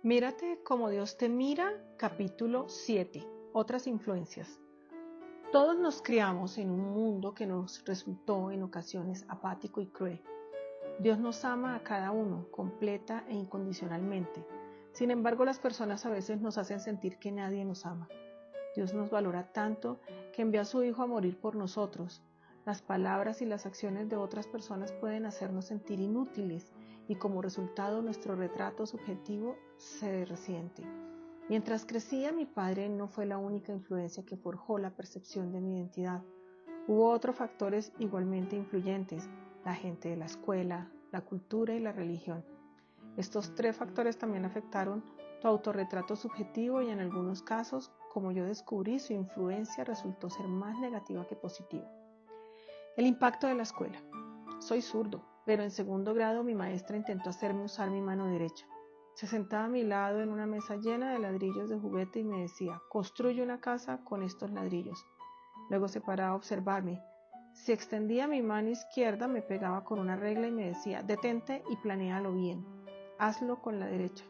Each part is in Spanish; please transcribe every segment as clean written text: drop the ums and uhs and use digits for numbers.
Mírate como Dios te mira, capítulo 7. Otras influencias. Todos nos criamos en un mundo que nos resultó en ocasiones apático y cruel. Dios nos ama a cada uno, completa e incondicionalmente. Sin embargo, las personas a veces nos hacen sentir que nadie nos ama. Dios nos valora tanto que envió a su Hijo a morir por nosotros. Las palabras y las acciones de otras personas pueden hacernos sentir inútiles y como resultado nuestro retrato subjetivo se resiente. Mientras crecía, mi padre no fue la única influencia que forjó la percepción de mi identidad. Hubo otros factores igualmente influyentes: la gente de la escuela, la cultura y la religión. Estos tres factores también afectaron tu autorretrato subjetivo y en algunos casos, como yo descubrí, su influencia resultó ser más negativa que positiva. El impacto de la escuela. Soy zurdo, pero en segundo grado mi maestra intentó hacerme usar mi mano derecha. Se sentaba a mi lado en una mesa llena de ladrillos de juguete y me decía: construye una casa con estos ladrillos. Luego se paraba a observarme. Si extendía mi mano izquierda me pegaba con una regla y me decía: detente y planéalo bien. Hazlo con la derecha.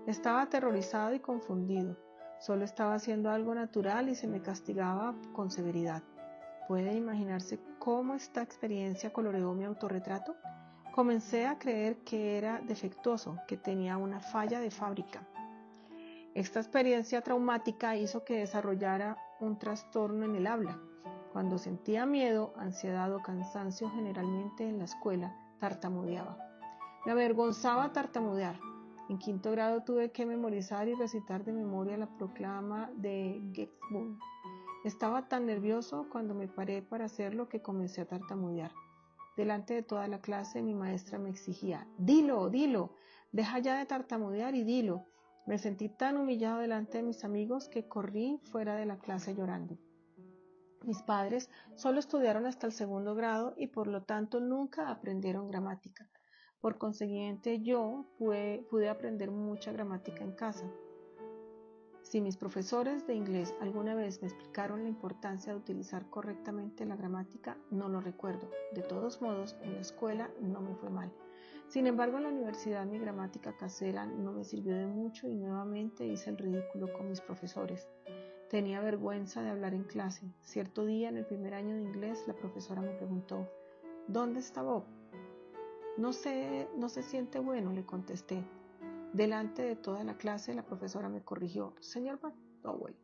Estaba aterrorizado y confundido. Solo estaba haciendo algo natural y se me castigaba con severidad. ¿Puede imaginarse cómo esta experiencia coloreó mi autorretrato? Comencé a creer que era defectuoso, que tenía una falla de fábrica. Esta experiencia traumática hizo que desarrollara un trastorno en el habla. Cuando sentía miedo, ansiedad o cansancio, generalmente en la escuela, tartamudeaba. Me avergonzaba tartamudear. En quinto grado tuve que memorizar y recitar de memoria la proclama de Gettysburg. Estaba tan nervioso cuando me paré para hacerlo que comencé a tartamudear. Delante de toda la clase, mi maestra me exigía: dilo, dilo, deja ya de tartamudear y dilo. Me sentí tan humillado delante de mis amigos que corrí fuera de la clase llorando. Mis padres solo estudiaron hasta el segundo grado y por lo tanto nunca aprendieron gramática. Por consiguiente, yo pude aprender mucha gramática en casa. Si mis profesores de inglés alguna vez me explicaron la importancia de utilizar correctamente la gramática, no lo recuerdo. De todos modos, en la escuela no me fue mal. Sin embargo, en la universidad mi gramática casera no me sirvió de mucho y nuevamente hice el ridículo con mis profesores. Tenía vergüenza de hablar en clase. Cierto día, en el primer año de inglés, la profesora me preguntó: ¿dónde está Bob? No se siente bueno, le contesté. Delante de toda la clase, la profesora me corrigió: señor McDowell,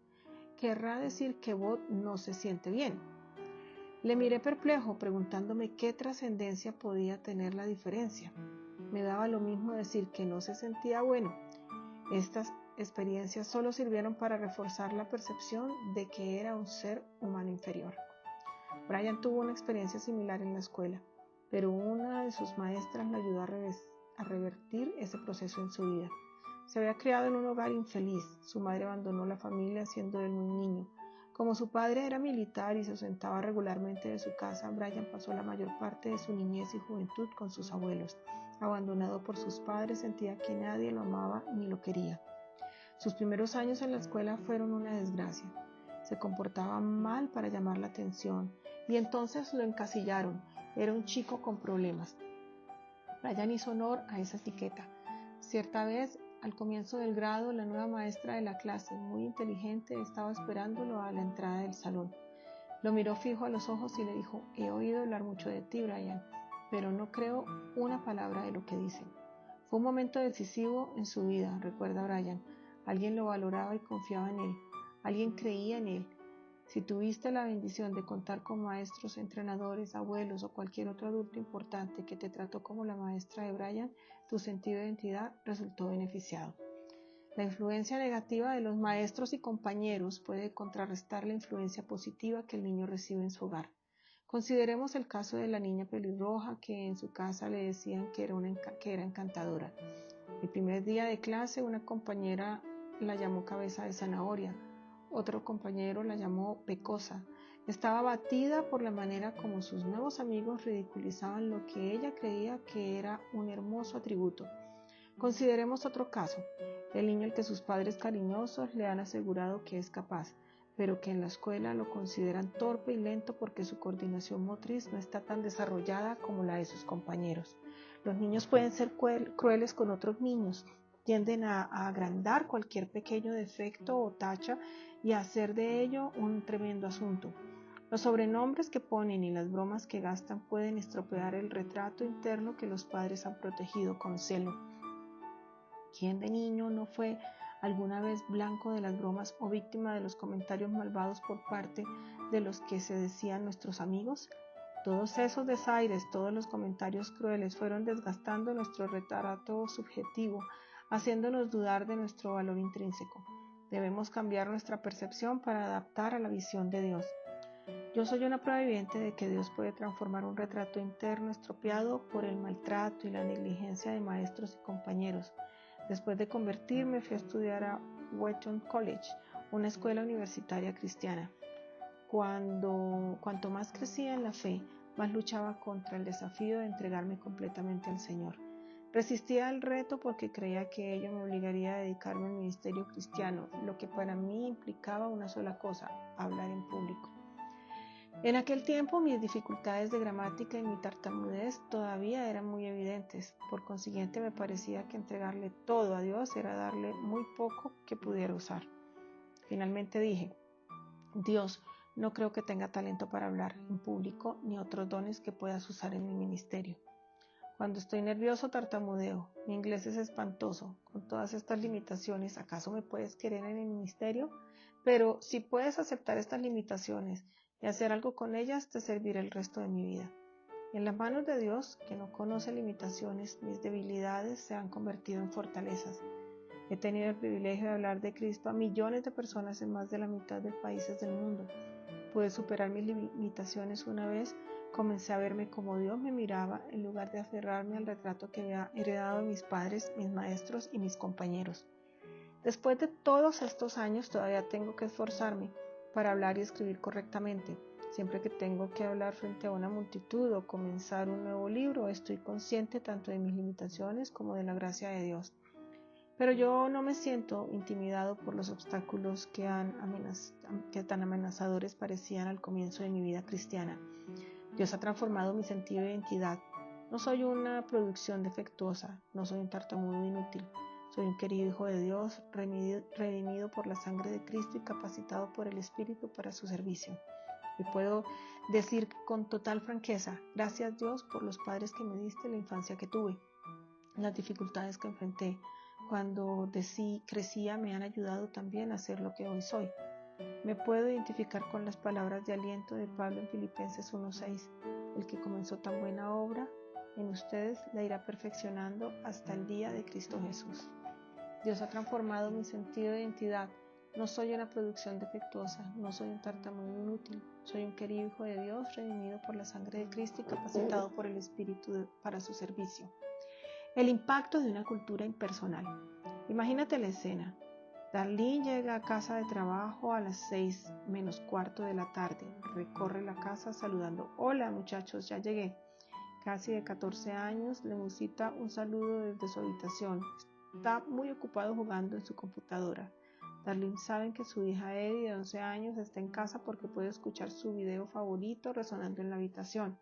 querrá decir que Bob no se siente bien. Le miré perplejo, preguntándome qué trascendencia podía tener la diferencia. Me daba lo mismo decir que no se sentía bueno. Estas experiencias solo sirvieron para reforzar la percepción de que era un ser humano inferior. Brian tuvo una experiencia similar en la escuela, pero una de sus maestras le ayudó a revertir ese proceso en su vida. Se había criado en un hogar infeliz. Su madre abandonó la familia siendo él muy niño. Como su padre era militar y se ausentaba regularmente de su casa, Brian pasó la mayor parte de su niñez y juventud con sus abuelos. Abandonado por sus padres, sentía que nadie lo amaba ni lo quería. Sus primeros años en la escuela fueron una desgracia. Se comportaba mal para llamar la atención y entonces lo encasillaron. Era un chico con problemas. Brian hizo honor a esa etiqueta. Cierta vez, al comienzo del grado, la nueva maestra de la clase, muy inteligente, estaba esperándolo a la entrada del salón. Lo miró fijo a los ojos y le dijo: he oído hablar mucho de ti, Brian, pero no creo una palabra de lo que dicen. Fue un momento decisivo en su vida, recuerda Brian. Alguien lo valoraba y confiaba en él. Alguien creía en él. Si tuviste la bendición de contar con maestros, entrenadores, abuelos o cualquier otro adulto importante que te trató como la maestra de Brian, tu sentido de identidad resultó beneficiado. La influencia negativa de los maestros y compañeros puede contrarrestar la influencia positiva que el niño recibe en su hogar. Consideremos el caso de la niña pelirroja que en su casa le decían que era encantadora. El primer día de clase, una compañera la llamó cabeza de zanahoria. Otro compañero la llamó pecosa. Estaba abatida por la manera como sus nuevos amigos ridiculizaban lo que ella creía que era un hermoso atributo. Consideremos otro caso: el niño al que sus padres cariñosos le han asegurado que es capaz, pero que en la escuela lo consideran torpe y lento porque su coordinación motriz no está tan desarrollada como la de sus compañeros. Los niños pueden ser crueles con otros niños. tienden a agrandar cualquier pequeño defecto o tacha y a hacer de ello un tremendo asunto. Los sobrenombres que ponen y las bromas que gastan pueden estropear el retrato interno que los padres han protegido con celo. ¿Quién de niño no fue alguna vez blanco de las bromas o víctima de los comentarios malvados por parte de los que se decían nuestros amigos? Todos esos desaires, todos los comentarios crueles fueron desgastando nuestro retrato subjetivo, haciéndonos dudar de nuestro valor intrínseco. Debemos cambiar nuestra percepción para adaptar a la visión de Dios. Yo soy una prueba viviente de que Dios puede transformar un retrato interno estropeado por el maltrato y la negligencia de maestros y compañeros. Después de convertirme, fui a estudiar a Wheaton College, una escuela universitaria cristiana. Cuanto más crecía en la fe, más luchaba contra el desafío de entregarme completamente al Señor. Resistía el reto porque creía que ello me obligaría a dedicarme al ministerio cristiano, lo que para mí implicaba una sola cosa: hablar en público. En aquel tiempo mis dificultades de gramática y mi tartamudez todavía eran muy evidentes. Por consiguiente me parecía que entregarle todo a Dios era darle muy poco que pudiera usar. Finalmente dije: Dios, no creo que tenga talento para hablar en público ni otros dones que puedas usar en mi ministerio. Cuando estoy nervioso tartamudeo, mi inglés es espantoso. Con todas estas limitaciones, ¿acaso me puedes querer en el ministerio? Pero si puedes aceptar estas limitaciones y hacer algo con ellas, te serviré el resto de mi vida. En las manos de Dios, que no conoce limitaciones, mis debilidades se han convertido en fortalezas. He tenido el privilegio de hablar de Cristo a millones de personas en más de la mitad de países del mundo. Pude superar mis limitaciones una vez comencé a verme como Dios me miraba, en lugar de aferrarme al retrato que había heredado de mis padres, mis maestros y mis compañeros. Después de todos estos años todavía tengo que esforzarme para hablar y escribir correctamente. Siempre que tengo que hablar frente a una multitud o comenzar un nuevo libro, estoy consciente tanto de mis limitaciones como de la gracia de Dios. Pero yo no me siento intimidado por los obstáculos que tan amenazadores parecían al comienzo de mi vida cristiana. Dios ha transformado mi sentido de identidad. No soy una producción defectuosa, no soy un tartamudo inútil. Soy un querido hijo de Dios, redimido por la sangre de Cristo y capacitado por el Espíritu para su servicio. Y puedo decir con total franqueza: gracias Dios por los padres que me diste en la infancia que tuve. Las dificultades que enfrenté cuando crecía me han ayudado también a ser lo que hoy soy. Me puedo identificar con las palabras de aliento de Pablo en Filipenses 1:6. El que comenzó tan buena obra en ustedes la irá perfeccionando hasta el día de Cristo Jesús. Dios ha transformado mi sentido de identidad. No soy una producción defectuosa, no soy un tartamudo inútil. Soy un querido hijo de Dios, redimido por la sangre de Cristo y capacitado por el Espíritu para su servicio. El impacto de una cultura impersonal. Imagínate la escena. Darlene llega a casa de trabajo a las 6:45 de la tarde. Recorre la casa saludando: hola muchachos, ya llegué. Casi de 14 años le musita un saludo desde su habitación. Está muy ocupado jugando en su computadora. Darlene sabe que su hija Eddie, de 11 años, está en casa porque puede escuchar su video favorito resonando en la habitación.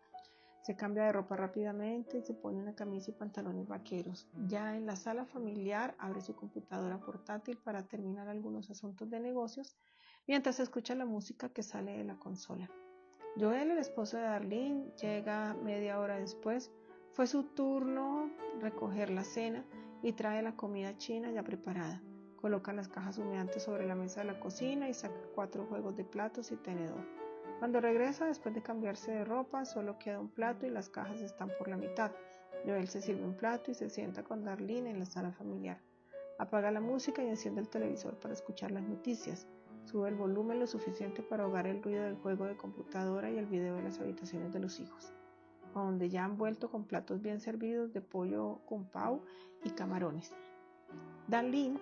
Se cambia de ropa rápidamente y se pone una camisa y pantalones vaqueros. Ya en la sala familiar abre su computadora portátil para terminar algunos asuntos de negocios mientras escucha la música que sale de la consola. Joel, el esposo de Darlene, llega media hora después. Fue su turno recoger la cena y trae la comida china ya preparada. Coloca las cajas humeantes sobre la mesa de la cocina y saca 4 juegos de platos y tenedor. Cuando regresa, después de cambiarse de ropa, solo queda un plato y las cajas están por la mitad. Joel se sirve un plato y se sienta con Darlene en la sala familiar. Apaga la música y enciende el televisor para escuchar las noticias. Sube el volumen lo suficiente para ahogar el ruido del juego de computadora y el video de las habitaciones de los hijos, a donde ya han vuelto con platos bien servidos de pollo con pau y camarones. Darlene,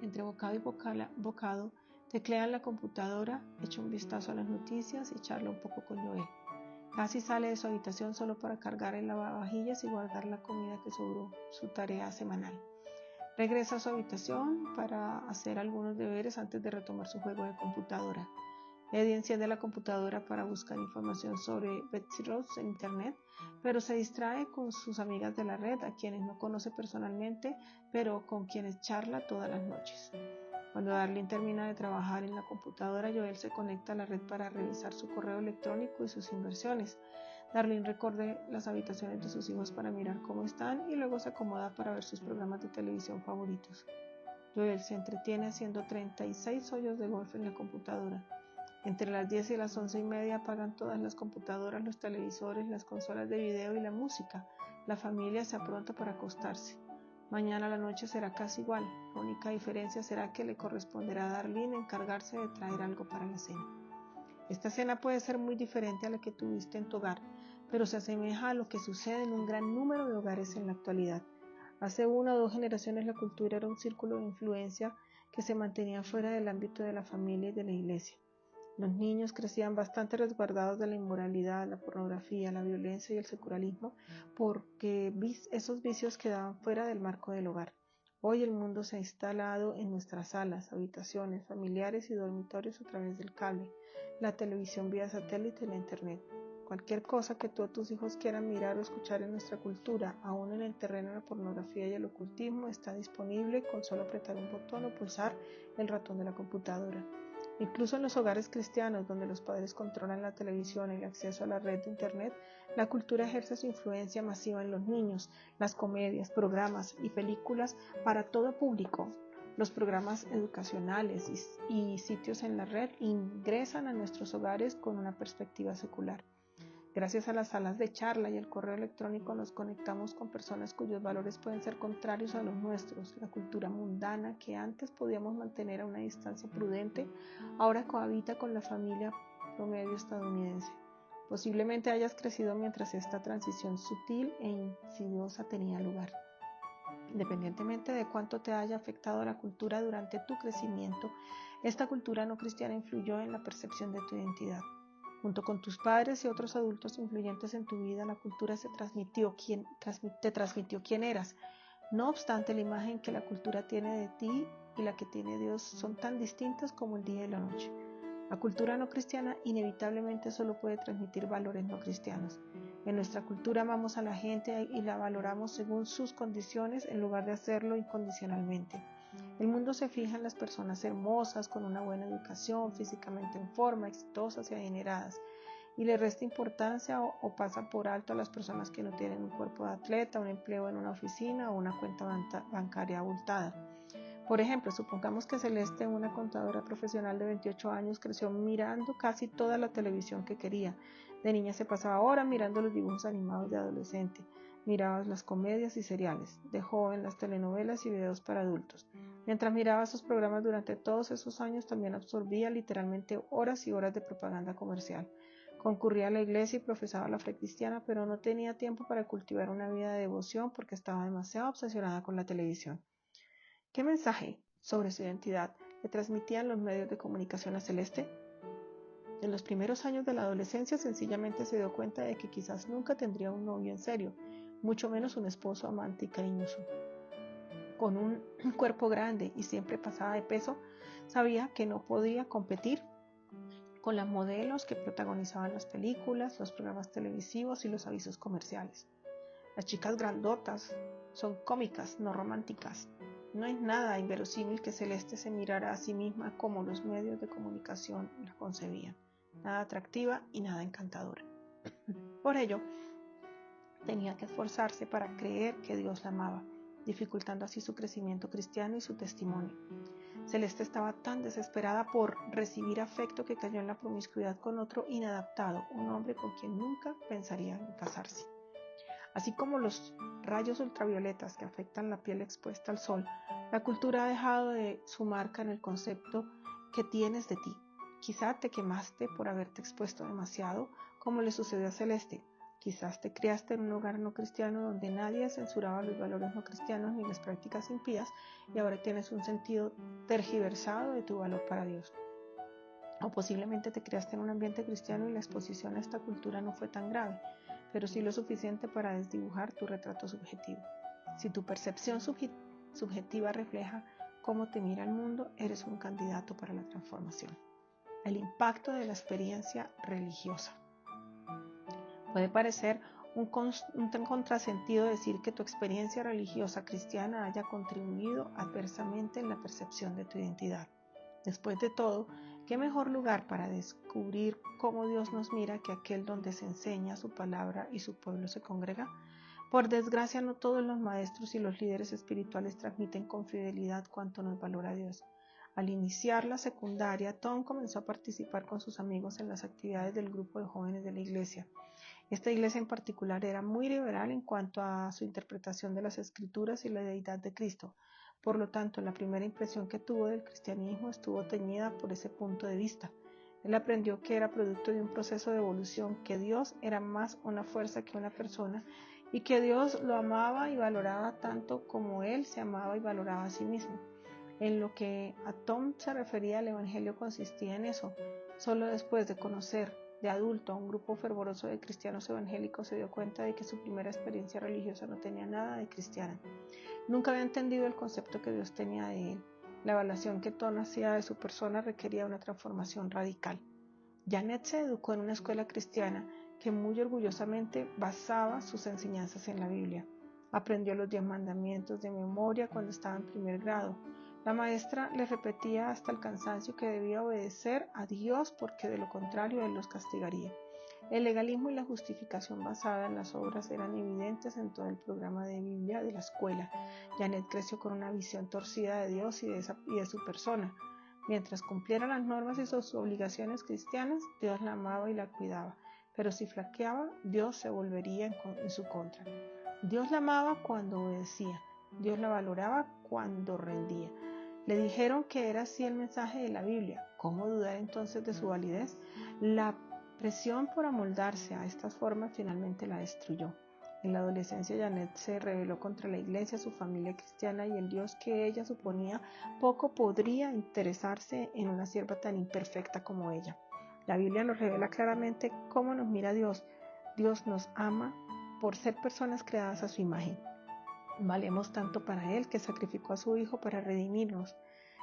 entre bocado y bocado, teclea en la computadora, echa un vistazo a las noticias y charla un poco con Joel. Casi sale de su habitación solo para cargar el lavavajillas y guardar la comida que sobró, su tarea semanal. Regresa a su habitación para hacer algunos deberes antes de retomar su juego de computadora. Eddie enciende la computadora para buscar información sobre Betsy Ross en internet, pero se distrae con sus amigas de la red, a quienes no conoce personalmente, pero con quienes charla todas las noches. Cuando Darlene termina de trabajar en la computadora, Joel se conecta a la red para revisar su correo electrónico y sus inversiones. Darlene recorre las habitaciones de sus hijos para mirar cómo están y luego se acomoda para ver sus programas de televisión favoritos. Joel se entretiene haciendo 36 hoyos de golf en la computadora. Entre las 10 y las 11:30 apagan todas las computadoras, los televisores, las consolas de video y la música. La familia se apronta para acostarse. Mañana la noche será casi igual. La única diferencia será que le corresponderá a Darlene encargarse de traer algo para la cena. Esta cena puede ser muy diferente a la que tuviste en tu hogar, pero se asemeja a lo que sucede en un gran número de hogares en la actualidad. Hace 1 o 2 generaciones la cultura era un círculo de influencia que se mantenía fuera del ámbito de la familia y de la iglesia. Los niños crecían bastante resguardados de la inmoralidad, la pornografía, la violencia y el secularismo porque esos vicios quedaban fuera del marco del hogar. Hoy el mundo se ha instalado en nuestras salas, habitaciones, familiares y dormitorios a través del cable, la televisión vía satélite y la internet. Cualquier cosa que tú o tus hijos quieran mirar o escuchar en nuestra cultura, aún en el terreno de la pornografía y el ocultismo, está disponible con solo apretar un botón o pulsar el ratón de la computadora. Incluso en los hogares cristianos, donde los padres controlan la televisión y el acceso a la red de internet, la cultura ejerce su influencia masiva en los niños. Las comedias, programas y películas para todo público, los programas educacionales y sitios en la red ingresan a nuestros hogares con una perspectiva secular. Gracias a las salas de charla y el correo electrónico nos conectamos con personas cuyos valores pueden ser contrarios a los nuestros. La cultura mundana que antes podíamos mantener a una distancia prudente, ahora cohabita con la familia promedio estadounidense. Posiblemente hayas crecido mientras esta transición sutil e insidiosa tenía lugar. Independientemente de cuánto te haya afectado la cultura durante tu crecimiento, esta cultura no cristiana influyó en la percepción de tu identidad. Junto con tus padres y otros adultos influyentes en tu vida, la cultura te transmitió quién eras. No obstante, la imagen que la cultura tiene de ti y la que tiene Dios son tan distintas como el día y la noche. La cultura no cristiana inevitablemente solo puede transmitir valores no cristianos. En nuestra cultura amamos a la gente y la valoramos según sus condiciones en lugar de hacerlo incondicionalmente. El mundo se fija en las personas hermosas, con una buena educación, físicamente en forma, exitosas y adineradas, y le resta importancia o pasa por alto a las personas que no tienen un cuerpo de atleta, un empleo en una oficina o una cuenta bancaria abultada. Por ejemplo, supongamos que Celeste, una contadora profesional de 28 años, creció mirando casi toda la televisión que quería. De niña se pasaba horas mirando los dibujos animados de adolescente, miraba las comedias y seriales, de joven las telenovelas y videos para adultos. Mientras miraba sus programas durante todos esos años, también absorbía literalmente horas y horas de propaganda comercial. Concurría a la iglesia y profesaba la fe cristiana, pero no tenía tiempo para cultivar una vida de devoción porque estaba demasiado obsesionada con la televisión. ¿Qué mensaje sobre su identidad le transmitían los medios de comunicación a Celeste? En los primeros años de la adolescencia sencillamente se dio cuenta de que quizás nunca tendría un novio en serio, mucho menos un esposo amante y cariñoso. Con un cuerpo grande y siempre pasada de peso, sabía que no podía competir con las modelos que protagonizaban las películas, los programas televisivos y los avisos comerciales. Las chicas grandotas son cómicas, no románticas. No es nada inverosímil que Celeste se mirara a sí misma como los medios de comunicación la concebían, nada atractiva y nada encantadora. Por ello, tenía que esforzarse para creer que Dios la amaba, dificultando así su crecimiento cristiano y su testimonio. Celeste estaba tan desesperada por recibir afecto que cayó en la promiscuidad con otro inadaptado, un hombre con quien nunca pensaría en casarse. Así como los rayos ultravioletas que afectan la piel expuesta al sol, la cultura ha dejado de su marca en el concepto que tienes de ti. Quizá te quemaste por haberte expuesto demasiado, como le sucedió a Celeste. Quizás te criaste en un hogar no cristiano donde nadie censuraba los valores no cristianos ni las prácticas impías y ahora tienes un sentido tergiversado de tu valor para Dios. O posiblemente te criaste en un ambiente cristiano y la exposición a esta cultura no fue tan grave, pero sí lo suficiente para desdibujar tu retrato subjetivo. Si tu percepción subjetiva refleja cómo te mira el mundo, eres un candidato para la transformación. el impacto de la experiencia religiosa. Puede parecer un contrasentido decir que tu experiencia religiosa cristiana haya contribuido adversamente en la percepción de tu identidad. Después de todo, ¿qué mejor lugar para descubrir cómo Dios nos mira que aquel donde se enseña su palabra y su pueblo se congrega? Por desgracia, no todos los maestros y los líderes espirituales transmiten con fidelidad cuánto nos valora Dios. Al iniciar la secundaria, Tom comenzó a participar con sus amigos en las actividades del grupo de jóvenes de la iglesia. Esta iglesia en particular era muy liberal en cuanto a su interpretación de las Escrituras y la deidad de Cristo. Por lo tanto, la primera impresión que tuvo del cristianismo estuvo teñida por ese punto de vista. Él aprendió que era producto de un proceso de evolución, que Dios era más una fuerza que una persona y que Dios lo amaba y valoraba tanto como él se amaba y valoraba a sí mismo. En lo que a Tom se refería, el evangelio consistía en eso. Solo después de conocer de adulto a un grupo fervoroso de cristianos evangélicos se dio cuenta de que su primera experiencia religiosa no tenía nada de cristiana. Nunca había entendido el concepto que Dios tenía de él. La evaluación que Tom hacía de su persona requería una transformación radical. Janet se educó en una escuela cristiana que muy orgullosamente basaba sus enseñanzas en la Biblia. Aprendió los 10 mandamientos de memoria cuando estaba en primer grado. La maestra le repetía hasta el cansancio que debía obedecer a Dios porque de lo contrario Él los castigaría. El legalismo y la justificación basada en las obras eran evidentes en todo el programa de Biblia de la escuela. Janet creció con una visión torcida de Dios y de su persona. Mientras cumpliera las normas y sus obligaciones cristianas, Dios la amaba y la cuidaba. Pero si flaqueaba, Dios se volvería en su contra. Dios la amaba cuando obedecía. Dios la valoraba cuando rendía. Le dijeron que era así el mensaje de la Biblia. ¿Cómo dudar entonces de su validez? La presión por amoldarse a estas formas finalmente la destruyó. En la adolescencia, Janet se rebeló contra la iglesia, su familia cristiana y el Dios que ella suponía poco podría interesarse en una sierva tan imperfecta como ella. La Biblia nos revela claramente cómo nos mira Dios. Dios nos ama por ser personas creadas a su imagen. Valemos tanto para Él que sacrificó a su Hijo para redimirnos.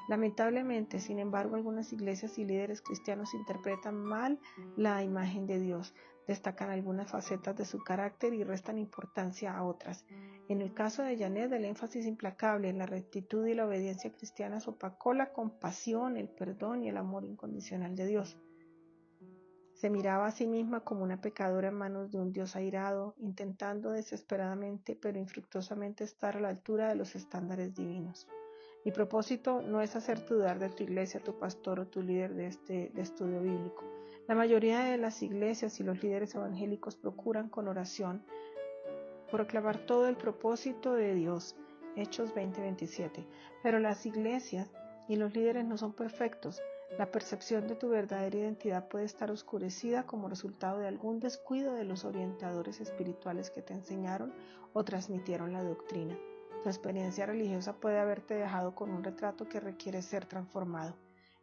Lamentablemente, sin embargo, algunas iglesias y líderes cristianos interpretan mal la imagen de Dios, destacan algunas facetas de su carácter y restan importancia a otras. En el caso de Janet, el énfasis implacable en la rectitud y la obediencia cristiana opacó la compasión, el perdón y el amor incondicional de Dios. Se miraba a sí misma como una pecadora en manos de un Dios airado, intentando desesperadamente pero infructuosamente estar a la altura de los estándares divinos. Mi propósito no es hacerte dudar de tu iglesia, tu pastor o tu líder de estudio bíblico. La mayoría de las iglesias y los líderes evangélicos procuran con oración proclamar todo el propósito de Dios, Hechos 20:27. Pero las iglesias y los líderes no son perfectos. La percepción de tu verdadera identidad puede estar oscurecida como resultado de algún descuido de los orientadores espirituales que te enseñaron o transmitieron la doctrina. Tu experiencia religiosa puede haberte dejado con un retrato que requiere ser transformado.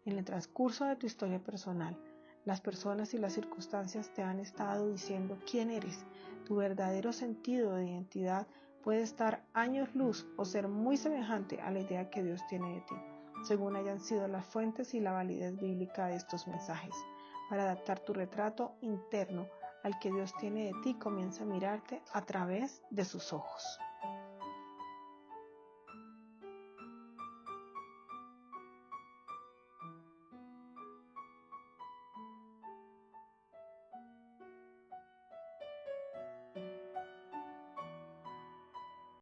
En el transcurso de tu historia personal, las personas y las circunstancias te han estado diciendo quién eres. Tu verdadero sentido de identidad puede estar años luz o ser muy semejante a la idea que Dios tiene de ti, según hayan sido las fuentes y la validez bíblica de estos mensajes. Para adaptar tu retrato interno al que Dios tiene de ti, comienza a mirarte a través de sus ojos.